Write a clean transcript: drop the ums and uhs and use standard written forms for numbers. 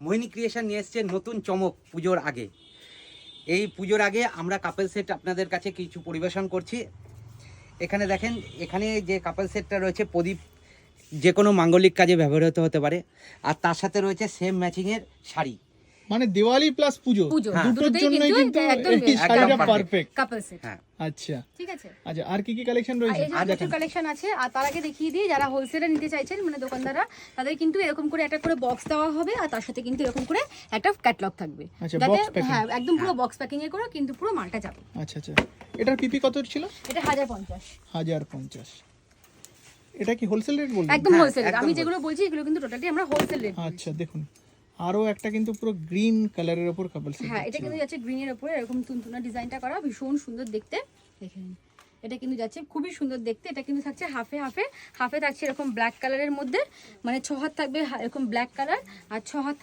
মোহিনী creation নিয়ে এসছে নতুন চমক পুজোর আগে। এই পুজোর আগে আমরা কাপল সেট আপনাদের কাছে কিছু পরিবেশন করছি। এখানে দেখেন, এখানে যে কাপল সেটটা রয়েছে প্রদীপ যে কোনো মাঙ্গলিক কাজে ব্যবহৃত হতে পারে, আর তার সাথে রয়েছে সেম ম্যাচিংয়ের শাড়ি। মানে দিওয়ালি প্লাস পুজো হ্যাঁ, দুটোর জন্যই কিন্তু একদম এই শাড়িটা perfect। পারফেক্ট। কাপল সেট। হ্যাঁ, আচ্ছা ঠিক আছে। আচ্ছা, আর কি কি কালেকশন রয়েছে? এই যে প্রচুর কালেকশন আছে। আর তার আগে দেখিয়ে দিই, যারা হোলসেলে নিতে চাইছেন মানে দোকানদাররা, তাদের কিন্তু এরকম করে একটা করে বক্স দেওয়া হবে, আর তার সাথে কিন্তু এরকম করে একটা ক্যাটালগ থাকবে, আচ্ছা, যাতে box packing। হ্যাঁ একদম পুরো বক্স প্যাকিং এ করে কিন্তু পুরো মালটা যাবে। আচ্ছা আচ্ছা, এটার পিপি কত ছিল? এটা 1050। 1050। এটা কি হোলসেল রেট বলবেন? একদম হ্যাঁ, হোলসেল। একদম আমি যেগুলো বলছি এগুলো কিন্তু টোটালি আমরা হোলসেল রেট। আচ্ছা দেখুন, আরো একটা কিন্তু পুরো গ্রিন কালারের উপর কাপল সেট। হ্যাঁ, এটা কিন্তু যাচ্ছে গ্রিনের উপরে এরকম তুনতুনা ডিজাইনটা করা, ভীষণ সুন্দর দেখতে। দেখেন এটা কিন্তু যাচ্ছে খুবই সুন্দর দেখতে। এটা কিন্তু থাকছে হাফে হাফে, হাফে থাকছে এরকম ব্ল্যাক কালারের মধ্যে, মানে 6 হাত থাকবে এরকম ব্ল্যাক কালার, আর 6 হাত